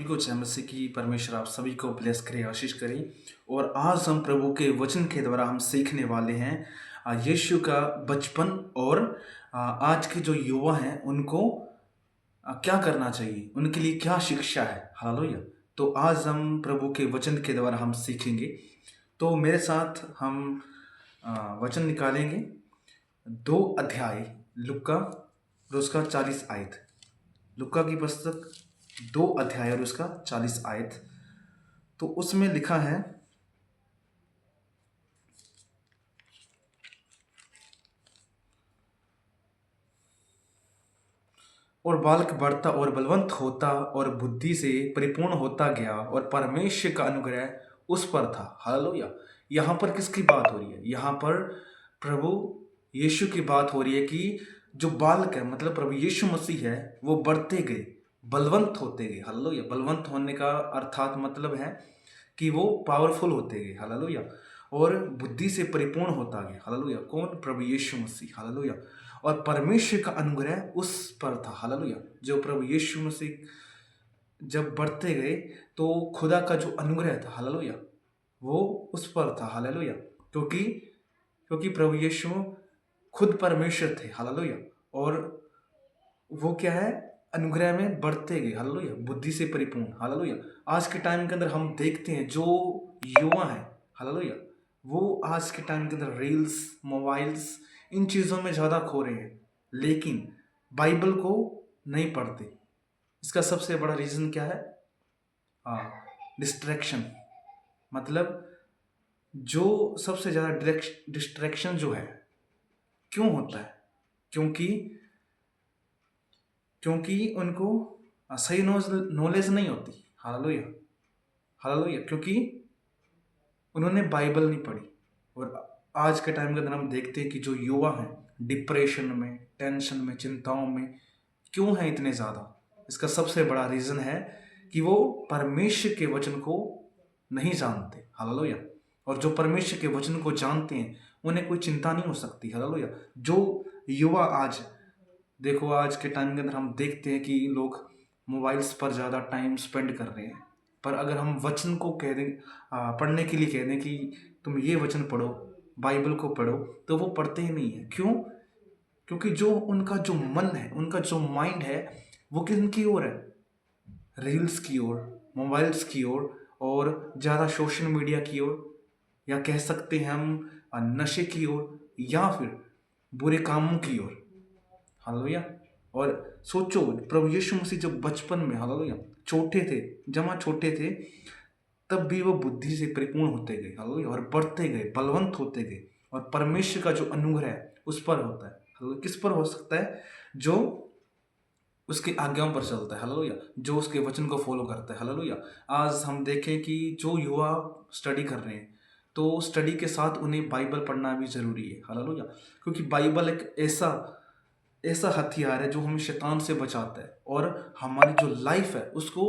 कुछ है मसीह की परमेश्वर आप सभी को ब्लेस करे, आशीष करे। और आज हम प्रभु के वचन के द्वारा हम सीखने वाले हैं यीशु का बचपन और आज के जो युवा हैं उनको क्या करना चाहिए, उनके लिए क्या शिक्षा है। हालेलुया। तो आज हम प्रभु के वचन के द्वारा हम सीखेंगे। तो मेरे साथ हम वचन निकालेंगे। 2 अध्याय लुक्का और उसका 40 आयत। लुक्का की पुस्तक 2 अध्याय और उसका 40 आयत। तो उसमें लिखा है, और बालक बढ़ता और बलवंत होता और बुद्धि से परिपूर्ण होता गया और परमेश्वर का अनुग्रह उस पर था। हालेलुया। यहाँ पर किसकी बात हो रही है? यहाँ पर प्रभु यीशु की बात हो रही है कि जो बालक है मतलब प्रभु यीशु मसीह है, वो बढ़ते गए, बलवंत होते गए। हालेलुया। बलवंत होने का अर्थात मतलब है कि वो पावरफुल होते गए। हालेलुया। और बुद्धि से परिपूर्ण होता गया। हालेलुया। कौन? प्रभु यीशु मसीह। हालेलुया। और परमेश्वर का अनुग्रह उस पर था। हालेलुया। जो प्रभु यीशु मसीह जब बढ़ते गए तो खुदा का जो अनुग्रह था, हालेलुया, वो उस पर था। हालेलुया। क्योंकि क्योंकि प्रभु यीशु खुद परमेश्वर थे। हालेलुया। और वो क्या है? अनुग्रह में बढ़ते गए। हालेलुया। बुद्धि से परिपूर्ण। हालेलुया। आज के टाइम के अंदर हम देखते हैं जो युवा है, हालेलुया, वो आज के टाइम के अंदर रील्स, मोबाइल्स, इन चीज़ों में ज़्यादा खो रहे हैं, लेकिन बाइबल को नहीं पढ़ते। इसका सबसे बड़ा रीज़न क्या है? हाँ, डिस्ट्रैक्शन। मतलब जो सबसे ज़्यादा डिस्ट्रैक्शन जो है, क्यों होता है? क्योंकि क्योंकि उनको सही नॉलेज नहीं होती। हालेलुया। हालेलुया। क्योंकि उन्होंने बाइबल नहीं पढ़ी। और आज के टाइम के अंदर हम देखते हैं कि जो युवा हैं डिप्रेशन में, टेंशन में, चिंताओं में क्यों हैं इतने ज़्यादा? इसका सबसे बड़ा रीज़न है कि वो परमेश्वर के वचन को नहीं जानते। हालेलुया। और जो परमेश्वर के वचन को जानते हैं उन्हें कोई चिंता नहीं हो सकती। हालेलुया। जो युवा आज देखो, आज के टाइम के अंदर हम देखते हैं कि लोग मोबाइल्स पर ज़्यादा टाइम स्पेंड कर रहे हैं। पर अगर हम वचन को कह दें, पढ़ने के लिए कह दें कि तुम ये वचन पढ़ो, बाइबल को पढ़ो, तो वो पढ़ते ही नहीं है। क्यों? क्योंकि जो उनका जो मन है, उनका जो माइंड है, वो किन ओर है? रील्स की ओर, मोबाइल्स की ओर, और ज़्यादा सोशल मीडिया की ओर, या कह सकते हैं हम नशे की ओर, या फिर बुरे कामों की ओर। हालेलुया। और सोचो, प्रभु यीशु मसीह जब बचपन में, हालेलुया, छोटे थे, जमा छोटे थे, तब भी वो बुद्धि से परिपूर्ण होते गए। हालेलुया। और बढ़ते गए, बलवंत होते गए। और परमेश्वर का जो अनुग्रह है उस पर होता है। हालेलुया। किस पर हो सकता है? जो उसकी आज्ञाओं पर चलता है। हालेलुया। जो उसके वचन को फॉलो करता है। हालेलुया। आज हम देखें कि जो युवा स्टडी कर रहे हैं, तो स्टडी के साथ उन्हें बाइबल पढ़ना भी ज़रूरी है। हालेलुया। क्योंकि बाइबल एक ऐसा ऐसा हथियार है जो हमें शैतान से बचाता है और हमारी जो लाइफ है उसको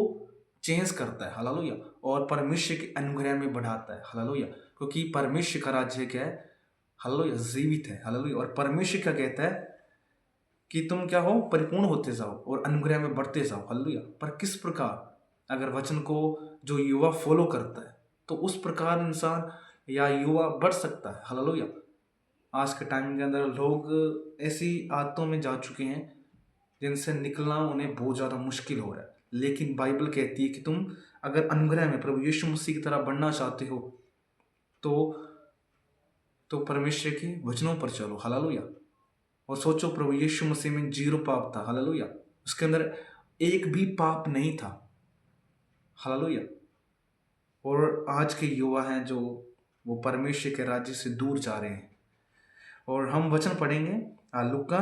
चेंज करता है। हालेलुया। और परमेश्वर के अनुग्रह में बढ़ाता है। हालेलुया। क्योंकि परमेश्वर का राज्य क्या है? हालेलुया, जीवित है। हालेलुया। और परमेश्वर क्या कहता है कि तुम क्या हो? परिपूर्ण होते जाओ और अनुग्रह में बढ़ते जाओ। हालेलुया। पर किस प्रकार? अगर वचन को जो युवा फॉलो करता है तो उस प्रकार इंसान या युवा बढ़ सकता है। हालेलुया। आज के टाइम के अंदर लोग ऐसी आदतों में जा चुके हैं जिनसे निकलना उन्हें बहुत ज़्यादा मुश्किल हो रहा है। लेकिन बाइबल कहती है कि तुम अगर अनुग्रह में प्रभु यीशु मसीह की तरह बढ़ना चाहते हो तो परमेश्वर के वचनों पर चलो। हालेलुया। और सोचो, प्रभु यीशु मसीह में 0 पाप था। हालेलुया। उसके अंदर एक भी पाप नहीं था। हालेलुया। और आज के युवा हैं जो वो परमेश्वर के राज्य से दूर जा रहे हैं। और हम वचन पढ़ेंगे लूका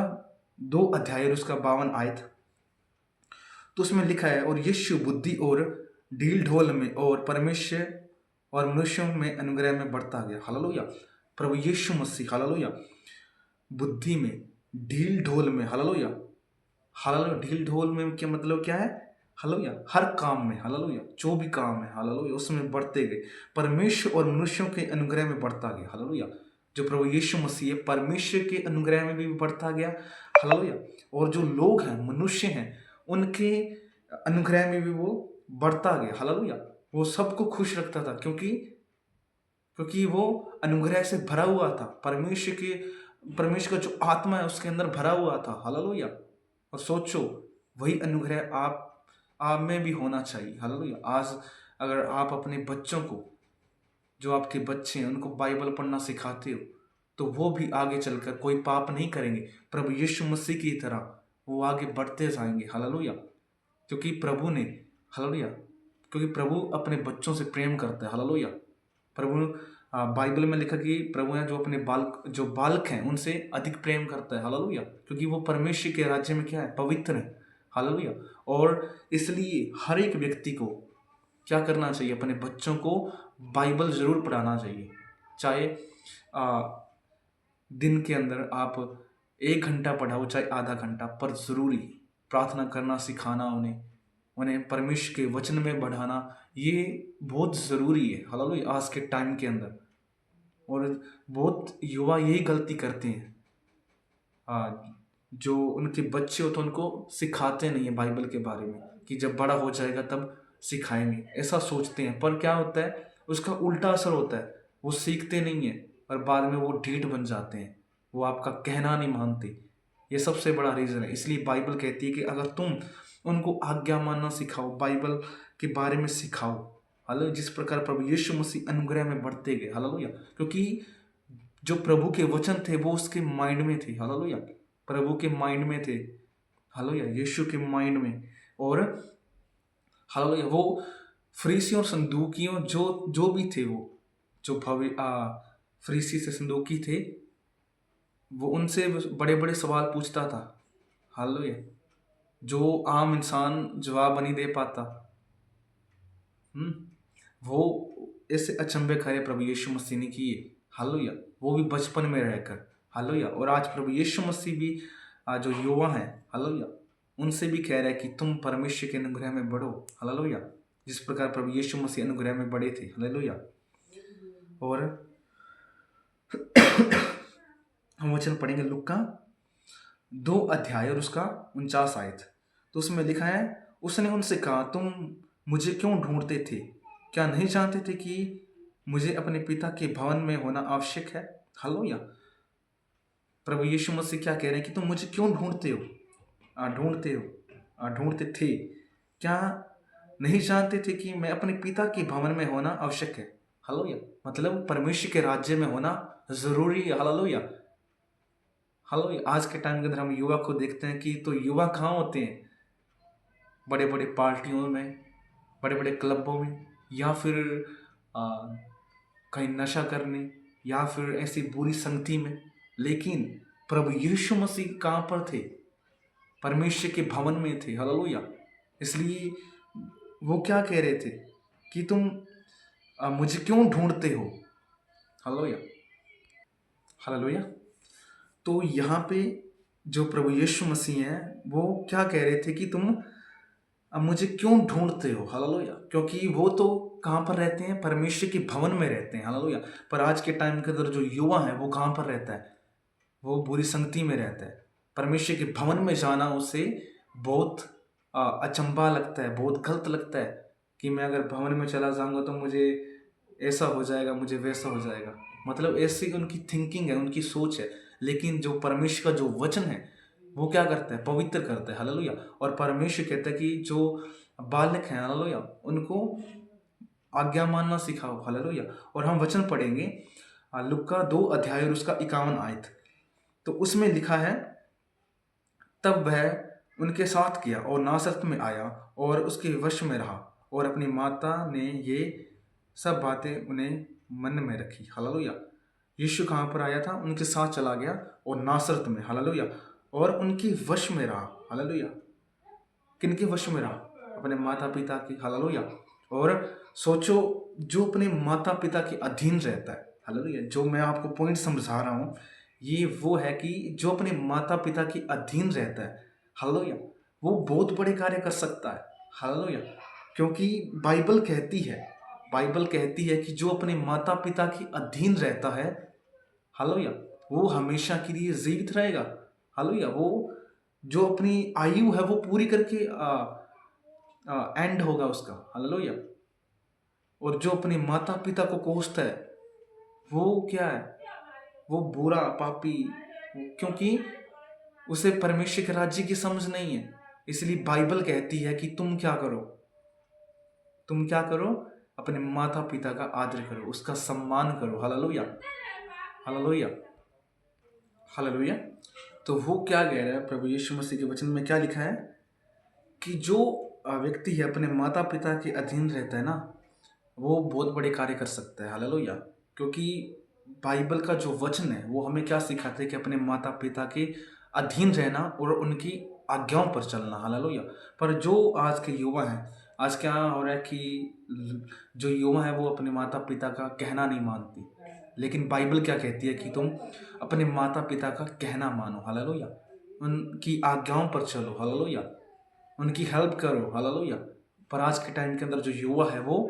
2 अध्याय और उसका 52 आयत। तो उसमें लिखा है, और यीशु बुद्धि और ढील ढोल में और परमेश्वर और मनुष्यों में अनुग्रह में बढ़ता गया। हालेलुया। प्रभु यीशु मसीह, हालेलुया, बुद्धि में, ढील ढोल में, हालेलुया। हालेलुया। ढील ढोल में क्या मतलब क्या है? हालेलुया। हर काम में, हालेलुया, जो भी काम है, हालेलुया, उसमें बढ़ते गए, परमेश्वर और मनुष्यों के अनुग्रह में बढ़ता गया। हालेलुया। जो प्रभु यीशु मसीह है, परमेश्वर के अनुग्रह में भी बढ़ता गया। हालेलुया। और जो लोग हैं, मनुष्य हैं, उनके अनुग्रह में भी वो बढ़ता गया। हालेलुया। वो सबको खुश रखता था, क्योंकि क्योंकि वो अनुग्रह से भरा हुआ था। परमेश्वर का जो आत्मा है उसके अंदर भरा हुआ था। हालेलुया। और सोचो, वही अनुग्रह आप में भी होना चाहिए। हालेलुया। आज अगर आप अपने बच्चों को, जो आपके बच्चे हैं, उनको बाइबल पढ़ना सिखाते हो, तो वो भी आगे चलकर कोई पाप नहीं करेंगे। प्रभु यीशु मसीह की तरह वो आगे बढ़ते जाएंगे। हालेलुया। क्योंकि प्रभु ने, हालेलुया, क्योंकि प्रभु अपने बच्चों से प्रेम करता है। हालेलुया। प्रभु, बाइबल में लिखा कि प्रभु है जो बालक हैं उनसे अधिक प्रेम करता है। हालेलुया। क्योंकि वो परमेश्वर के राज्य में क्या है? पवित्र है। हालेलुया। और इसलिए हर एक व्यक्ति को क्या करना चाहिए? अपने बच्चों को बाइबल जरूर पढ़ाना चाहिए। चाहे दिन के अंदर आप 1 घंटा पढ़ाओ, चाहे आधा घंटा, पर जरूरी प्रार्थना करना सिखाना, उन्हें परमेश्वर के वचन में बढ़ाना, ये बहुत ज़रूरी है। हालेलुया। आज के टाइम के अंदर, और बहुत युवा यही गलती करते हैं, जो उनके बच्चे होते हैं उनको सिखाते नहीं है बाइबल के बारे में, कि जब बड़ा हो जाएगा तब सिखाएंगे, ऐसा सोचते हैं। पर क्या होता है, उसका उल्टा असर होता है। वो सीखते नहीं है और बाद में वो ढीठ बन जाते हैं, वो आपका कहना नहीं मानते। ये सबसे बड़ा रीज़न है। इसलिए बाइबल कहती है कि अगर तुम उनको आज्ञा मानना सिखाओ, बाइबल के बारे में सिखाओ, हालेलुया, जिस प्रकार प्रभु यीशु मसीह अनुग्रह में बढ़ते गए। हालेलुया। क्योंकि जो प्रभु के वचन थे वो उसके माइंड में थे। हालेलुया। प्रभु के माइंड में थे। हालेलुया। यीशु के माइंड में। और हालेलुया, वो फरीसी और सदूकियों जो भी थे, वो जो फरीसी से सदूकी थे, वो उनसे बड़े बड़े सवाल पूछता था। हालेलुया। जो आम इंसान जवाब नहीं दे पाता। वो ऐसे अचंभे खड़े प्रभु यीशु मसीह ने किए। हालेलुया। वो भी बचपन में रहकर। हालेलुया। और आज प्रभु यीशु मसीह भी जो युवा हैं, हालेलुया, उनसे भी कह रहा है कि तुम परमेश्वर के अनुग्रह में बढ़ो। हालेलुया। जिस प्रकार प्रभु यीशु मसीह अनुग्रह में बढ़े थे। हालेलुया। और हम वचन पढ़ेंगे लूका 2 अध्याय और उसका 49 आयत। तो उसमें लिखा है, उसने उनसे कहा, तुम मुझे क्यों ढूंढते थे? क्या नहीं जानते थे कि मुझे अपने पिता के भवन में होना आवश्यक है? हालेलुया। प्रभु यीशु मसीह क्या कह रहे हैं कि तुम मुझे क्यों ढूंढते हो? ढूंढते थे। क्या नहीं जानते थे कि मैं अपने पिता के भवन में होना आवश्यक है? हालेलुया। मतलब परमेश्वर के राज्य में होना जरूरी है। हालेलुया। हालेलुया। आज के टाइम के अंदर हम युवा को देखते हैं कि तो युवा कहाँ होते हैं? बड़े बड़े पार्टियों में, बड़े बड़े क्लबों में, या फिर कहीं नशा करने, या फिर ऐसी बुरी संगति में। लेकिन प्रभु यीशु मसीह कहाँ पर थे? परमेश्वर के भवन में थे। हालेलुया। इसलिए वो क्या कह रहे थे कि तुम मुझे क्यों ढूंढते हो? हालेलुया। हालेलुया। तो यहाँ पे जो प्रभु यीशु मसीह हैं वो क्या कह रहे थे कि तुम मुझे क्यों ढूंढते हो? हालेलुया। क्योंकि वो तो कहाँ पर रहते हैं? परमेश्वर के भवन में रहते हैं। हालेलुया। पर आज के टाइम के अंदर जो युवा है वो कहाँ पर रहता है? वो बुरी संगति में रहता है। परमेश्वर के भवन में जाना उसे बहुत अचंभा लगता है, बहुत गलत लगता है कि मैं अगर भवन में चला जाऊंगा तो मुझे ऐसा हो जाएगा, मुझे वैसा हो जाएगा। मतलब ऐसी उनकी थिंकिंग है, उनकी सोच है। लेकिन जो परमेश्वर का जो वचन है वो क्या करता है? पवित्र करता है। हालेलुया। और परमेश्वर कहता है कि जो बालक हैं, हालेलुया, उनको आज्ञा मानना सिखाओ। हालेलुया। और हम वचन पढ़ेंगे लूका 2 अध्याय और उसका 51 आयत। तो उसमें लिखा है, तब वह उनके साथ गया और नासरत में आया और उसके वश में रहा, और अपनी माता ने ये सब बातें उन्हें मन में रखी। हालेलुया। यीशु कहाँ पर आया था? उनके साथ चला गया और नासरत में। हालेलुया। और उनके वश में रहा। हालेलुया। किनके वश में रहा? अपने माता पिता की। हालेलुया। और सोचो, जो अपने माता पिता के अधीन रहता है, हालेलुया, जो मैं आपको पॉइंट समझा रहा हूँ, ये वो है कि जो अपने माता पिता के अधीन रहता है, हालेलुया, वो बहुत बड़े कार्य कर सकता है। हालेलुया। क्योंकि बाइबल कहती है कि जो अपने माता पिता के अधीन रहता है, हालेलुया, वो हमेशा के लिए जीवित रहेगा। हालेलुया। वो जो अपनी आयु है वो पूरी करके एंड होगा उसका। हालेलुया। और जो अपने माता पिता को कोसता है वो क्या है? वो बुरा पापी, क्योंकि उसे परमेश्वर के राज्य की समझ नहीं है। इसलिए बाइबल कहती है कि तुम क्या करो, तुम क्या करो, अपने माता पिता का आदर करो, उसका सम्मान करो। Hallelujah, hallelujah, hallelujah. तो वो क्या कह रहा है प्रभु यीशु मसीह के वचन में? क्या लिखा है कि जो व्यक्ति है अपने माता पिता के अधीन रहता है ना, वो बहुत बड़े कार्य कर सकता है। हालेलुया। क्योंकि बाइबल का जो वचन है वो हमें क्या सिखाता है कि अपने माता पिता के अधीन रहना और उनकी आज्ञाओं पर चलना। हालेलुया। पर जो आज के युवा हैं, आज क्या हो रहा है कि जो युवा है वो अपने माता पिता का कहना नहीं मानती, लेकिन बाइबल क्या कहती है कि तुम अपने माता पिता का कहना मानो। हालेलुया। उनकी आज्ञाओं पर चलो। हालेलुया। उनकी हेल्प करो। हालेलुया। पर आज के टाइम के अंदर जो युवा है वो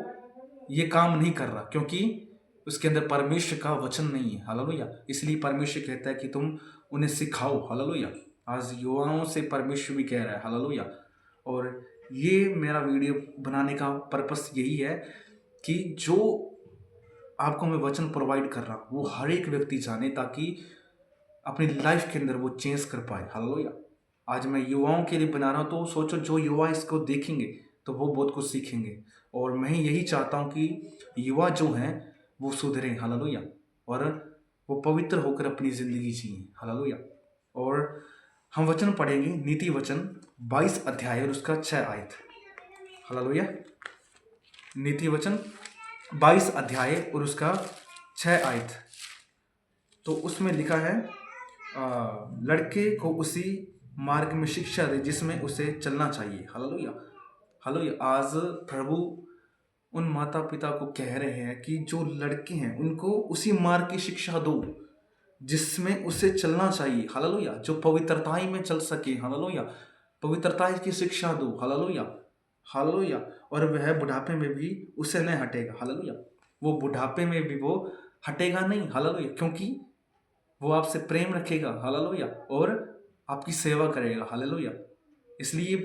ये काम नहीं कर रहा, क्योंकि उसके अंदर परमेश्वर का वचन नहीं है। हालेलुया। इसलिए परमेश्वर कहता है कि तुम उन्हें सिखाओ। हालेलुया। आज युवाओं से परमेश्वर भी कह रहा है। हालेलुया। और ये मेरा वीडियो बनाने का पर्पस यही है कि जो आपको मैं वचन प्रोवाइड कर रहा हूँ वो हर एक व्यक्ति जाने, ताकि अपनी लाइफ के अंदर वो चेंज कर पाए। हालेलुया। आज मैं युवाओं के लिए बना रहा हूँ, तो सोचो जो युवा इसको देखेंगे तो वो बहुत कुछ सीखेंगे। और मैं यही चाहता हूँ कि युवा जो हैं वो सुधरें। हालेलुया। और वो पवित्र होकर अपनी ज़िंदगी जिए। हालेलुया। और हम वचन पढ़ेंगे, नीति वचन 22 अध्याय और उसका 6 आयत। हालेलुया। नीति वचन 22 अध्याय और उसका 6 आयत। तो उसमें लिखा है, लड़के को उसी मार्ग में शिक्षा दे जिसमें उसे चलना चाहिए। हालेलुया। हालेलुया। आज प्रभु उन माता पिता को कह रहे हैं कि जो लड़के हैं उनको उसी मार्ग की शिक्षा दो जिसमें उसे चलना चाहिए। हालेलुया। जो पवित्रताई में चल सके। हालेलुया। पवित्रताई की शिक्षा दो। Hallelujah, hallelujah. और वह बुढ़ापे में भी उसे नहीं हटेगा। हालेलुया। वो बुढ़ापे में भी वो हटेगा नहीं। हालेलुया। क्योंकि वो आपसे प्रेम रखेगा। हालेलुया। और आपकी सेवा करेगा। हालेलुया। इसलिए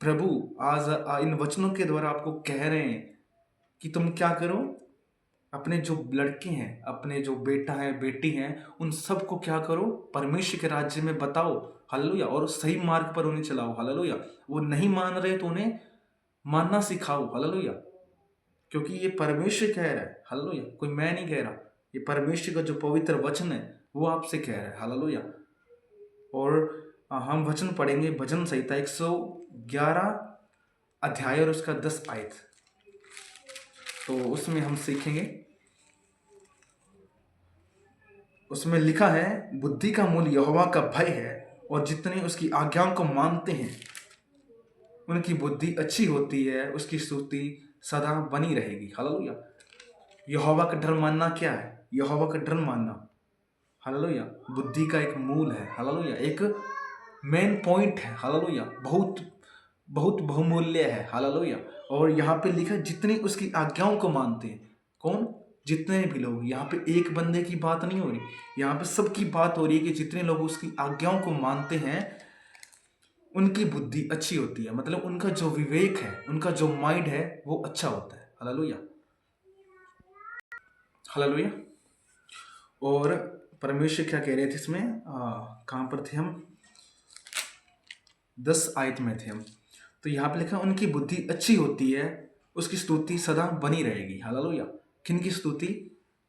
प्रभु आज इन वचनों के द्वारा आपको कह रहे हैं कि तुम क्या करो, अपने जो लड़के हैं, अपने जो बेटा है बेटी हैं, उन सबको क्या करो, परमेश्वर के राज्य में बताओ। हालेलुया। और सही मार्ग पर उन्हें चलाओ। हालेलुया। वो नहीं मान रहे तो उन्हें मानना सिखाओ। हालेलुया। क्योंकि ये परमेश्वर कह रहा है। हालेलुया। कोई मैं नहीं कह रहा, ये परमेश्वर का जो पवित्र वचन है वो आपसे कह रहा है। हालेलुया। और हम वचन पढ़ेंगे भजन संहिता 111 अध्याय और उसका 10 आयत। तो उसमें हम सीखेंगे, उसमें लिखा है, बुद्धि का मूल यहोवा का भय है और जितने उसकी आज्ञाओं को मानते हैं उनकी बुद्धि अच्छी होती है, उसकी स्तुति सदा बनी रहेगी। हालेलुया। यहोवा का डर मानना क्या है? यहोवा का डर मानना, हालेलुया, बुद्धि का एक मूल है। हालेलुया। एक मेन पॉइंट है। हालेलुया। बहुत बहुत बहुमूल्य है। हालेलुया। और यहाँ पे लिखा है जितने उसकी आज्ञाओं को मानते हैं। कौन? जितने भी लोग। यहाँ पे एक बंदे की बात नहीं हो रही, यहाँ पे सबकी बात हो रही है कि जितने लोग उसकी आज्ञाओं को मानते हैं उनकी बुद्धि अच्छी होती है। मतलब उनका जो विवेक है, उनका जो माइंड है वो अच्छा होता है। Hallelujah, hallelujah. और परमेश्वर क्या कह रहे थे इसमें? कहाँ पर थे हम? 10 आयत में थे हम। तो यहाँ पे लिखा उनकी बुद्धि अच्छी होती है, उसकी स्तुति सदा बनी रहेगी। हालेलुया। किन की स्तुति?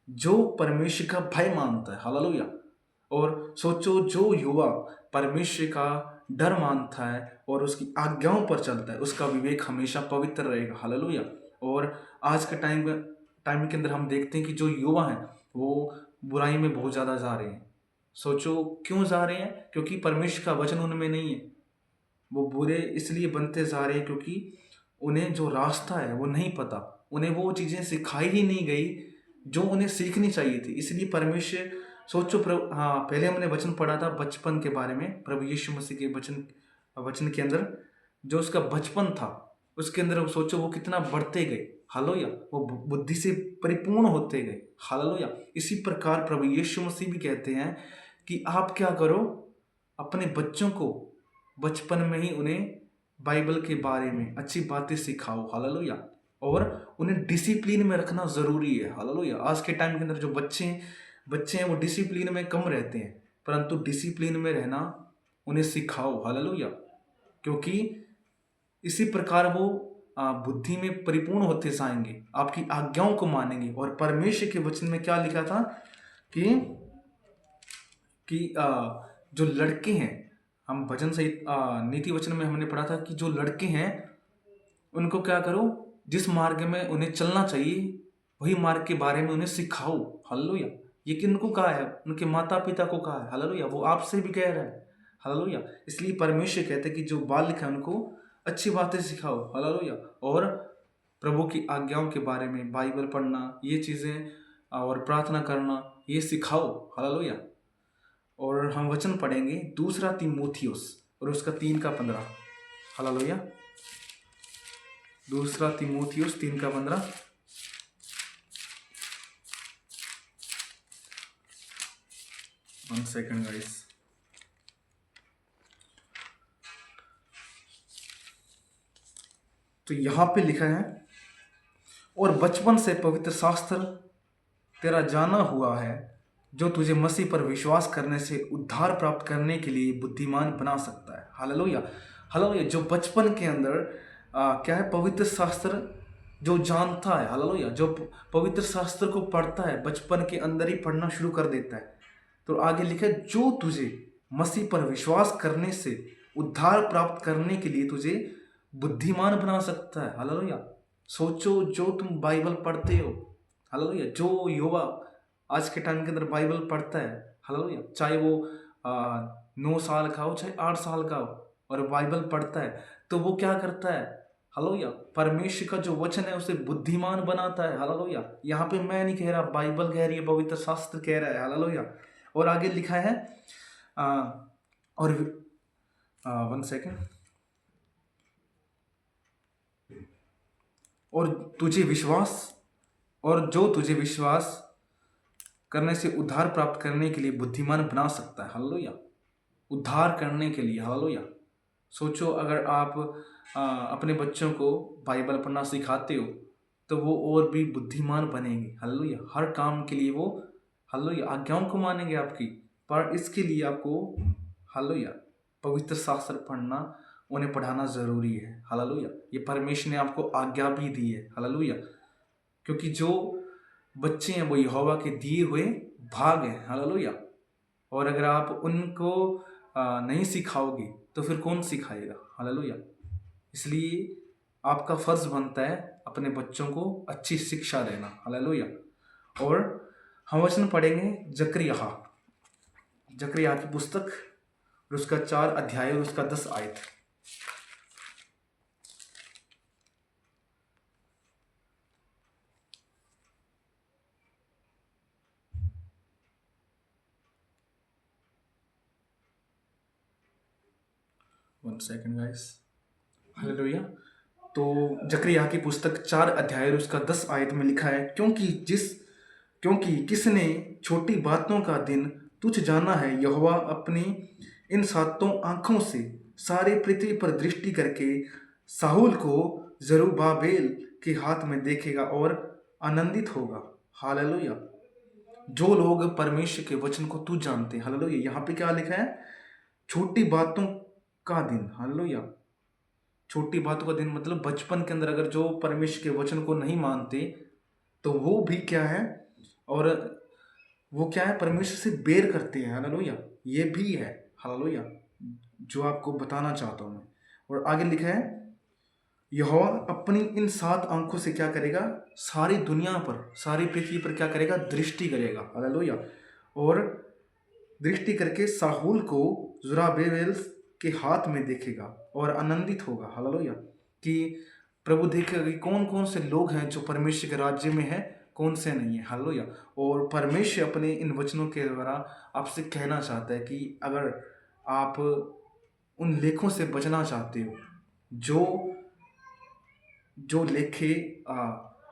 जो परमेश्वर का भय मानता है। हालेलुया। और सोचो जो युवा परमेश्वर का डर मानता है और उसकी आज्ञाओं पर चलता है उसका विवेक हमेशा पवित्र रहेगा। हालेलुया। और आज के टाइम के अंदर हम देखते हैं कि जो युवा हैं वो बुराई में बहुत ज़्यादा जा रहे हैं। सोचो क्यों जा रहे हैं? क्योंकि परमेश्वर का वचन उनमें नहीं है। वो बुरे इसलिए बनते जा रहे हैं क्योंकि उन्हें जो रास्ता है वो नहीं पता, उन्हें वो चीज़ें सिखाई ही नहीं गई जो उन्हें सीखनी चाहिए थी। इसलिए परमेश्वर, सोचो प्रभु, हाँ पहले हमने वचन पढ़ा था बचपन के बारे में, प्रभु यीशु मसीह के वचन वचन के अंदर जो उसका बचपन था उसके अंदर सोचो वो कितना बढ़ते गए। हालेलुया। वो बुद्धि से परिपूर्ण होते गए। हालेलुया। इसी प्रकार प्रभु यीशु मसीह भी कहते हैं कि आप क्या करो, अपने बच्चों को बचपन में ही उन्हें बाइबल के बारे में अच्छी बातें सिखाओ, हालेलुया। और उन्हें डिसिप्लिन में रखना ज़रूरी है, हालेलुया। आज के टाइम के अंदर जो बच्चे बच्चे हैं वो डिसिप्लिन में कम रहते हैं, परंतु डिसिप्लिन में रहना उन्हें सिखाओ, हालेलुया। क्योंकि इसी प्रकार वो बुद्धि में परिपूर्ण होते जाएंगे, आपकी आज्ञाओं को मानेंगे। और परमेश्वर के वचन में क्या लिखा था कि जो लड़के हैं, हम भजन सहित नीति वचन में हमने पढ़ा था कि जो लड़के हैं उनको क्या करो, जिस मार्ग में उन्हें चलना चाहिए वही मार्ग के बारे में उन्हें सिखाओ, हालेलुया। ये किनको कहा है? उनके माता पिता को कहा है, हालेलुया। वो आपसे भी कह रहा है, हालेलुया। इसलिए परमेश्वर कहते हैं कि जो बालक है उनको अच्छी बातें सिखाओ, हालेलुया। और प्रभु की आज्ञाओं के बारे में बाइबल पढ़ना, ये चीज़ें और प्रार्थना करना, ये सिखाओ, हालेलुया। और हम वचन पढ़ेंगे दूसरा तीमुथियुस और उसका 3:15, हालेलुया। दूसरा तीमुथियुस 3:15। One second guys. तो यहाँ पे लिखा है, और बचपन से पवित्र शास्त्र तेरा जाना हुआ है, जो तुझे मसीह पर विश्वास करने से उद्धार प्राप्त करने के लिए बुद्धिमान बना सकता है, हालेलुया। हालेलुया। जो बचपन के अंदर क्या है, पवित्र शास्त्र जो जानता है, हालेलुया, जो पवित्र शास्त्र को पढ़ता है, बचपन के अंदर ही पढ़ना शुरू कर देता है। तो आगे लिखा है, जो तुझे मसीह पर विश्वास करने से उद्धार प्राप्त करने के लिए तुझे बुद्धिमान बना सकता है, हालेलुया। सोचो, जो तुम बाइबल पढ़ते हो, हालेलुया, जो युवा आज के टाइम के अंदर बाइबल पढ़ता है, हालेलुया, चाहे वो 9 साल का हो चाहे 8 साल का हो, और बाइबल पढ़ता है, तो वो क्या करता है, हालेलुया, परमेश्वर का जो वचन है उसे बुद्धिमान बनाता है, हालेलुया। यहाँ पे मैं नहीं कह रहा, बाइबल कह रही है, पवित्र शास्त्र कह रहा है, हालेलुया। और आगे लिखा है और 1 सेकेंड, और जो तुझे विश्वास करने से उद्धार प्राप्त करने के लिए बुद्धिमान बना सकता है, हालेलुया। उद्धार करने के लिए, हालेलुया। सोचो, अगर आप अपने बच्चों को बाइबल पढ़ना सिखाते हो तो वो और भी बुद्धिमान बनेंगे, हालेलुया। हर काम के लिए वो, हालेलुया, आज्ञाओं को मानेंगे आपकी। पर इसके लिए आपको, हालेलुया, पवित्र शास्त्र पढ़ना, उन्हें पढ़ाना ज़रूरी है, हालेलुया। ये परमेश्वर ने आपको आज्ञा भी दी है, हालेलुया। क्योंकि जो बच्चे हैं वो यहोवा के दिए हुए भाग हैं, हालेलुया। और अगर आप उनको नहीं सिखाओगे तो फिर कौन सिखाएगा, हालेलुया। इसलिए आपका फर्ज बनता है अपने बच्चों को अच्छी शिक्षा देना, हालेलुया। और हम वचन पढ़ेंगे जकरिया की पुस्तक और उसका 4 अध्याय और उसका 10 आयत। One second guys, hallelujah. तो जकरिया की पुस्तक 4 अध्याय और उसका 10 आयत में लिखा है, क्योंकि किसने छोटी बातों का दिन तुच्छ जाना है, यहोवा अपनी इन 7 आंखों से सारे पृथ्वी पर दृष्टि करके साहुल को जरुब्बाबेल के हाथ में देखेगा और आनंदित होगा, हालेलुया। जो लोग परमेश्वर के वचन को तू जानते, हालेलुया। यहाँ पे क्या लिखा है, छोटी बातों का दिन, हालेलुया। छोटी बातों का दिन मतलब बचपन के अंदर अगर जो परमेश्वर के वचन को नहीं मानते तो वो भी क्या है, और वो क्या है, परमेश्वर से बेर करते हैं, हालेलुया। ये भी है, हालेलुया, जो आपको बताना चाहता हूँ मैं। और आगे लिखा है, यहोवा अपनी इन 7 आंखों से क्या करेगा, सारी दुनिया पर, सारी पृथ्वी पर क्या करेगा, दृष्टि करेगा, हालेलुया। और दृष्टि करके साहुल को ज़ुब्बाबेल के हाथ में देखेगा और आनंदित होगा, हालेलुया। कि प्रभु देखेगा कि कौन कौन से लोग हैं जो परमेश्वर के राज्य में हैं, कौन से नहीं है, हालेलुया। और परमेश्वर अपने इन वचनों के द्वारा आपसे कहना चाहता है कि अगर आप उन लेखों से बचना चाहते हो, जो लेखे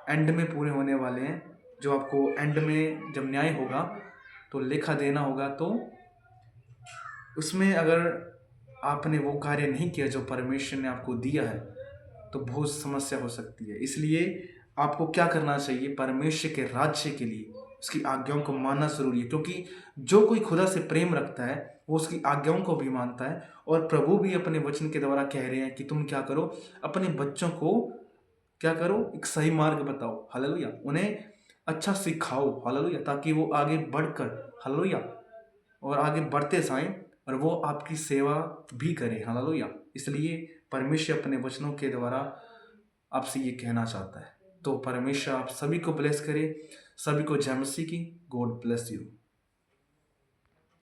एंड में पूरे होने वाले हैं, जो आपको एंड में जब न्याय होगा तो लेखा देना होगा, तो उसमें अगर आपने वो कार्य नहीं किया जो परमेश्वर ने आपको दिया है, तो बहुत समस्या हो सकती है। इसलिए आपको क्या करना चाहिए? परमेश्वर के राज्य के लिए उसकी आज्ञाओं को मानना ज़रूरी है, क्योंकि जो कोई खुदा से प्रेम रखता है वो उसकी आज्ञाओं को भी मानता है। और प्रभु भी अपने वचन के द्वारा कह रहे हैं कि तुम क्या करो, अपने बच्चों को क्या करो, एक सही मार्ग बताओ, हालेलुया, उन्हें अच्छा सिखाओ, हालेलुया, ताकि वो आगे बढ़कर, हालेलुया, और आगे बढ़ते जाएं और वो आपकी सेवा भी करें, हालेलुया। इसलिए परमेश्वर अपने वचनों के द्वारा आपसे ये कहना चाहता है। तो परमेश्वर आप सभी को ब्लेस करे, सभी को जय मसीह की। God bless you.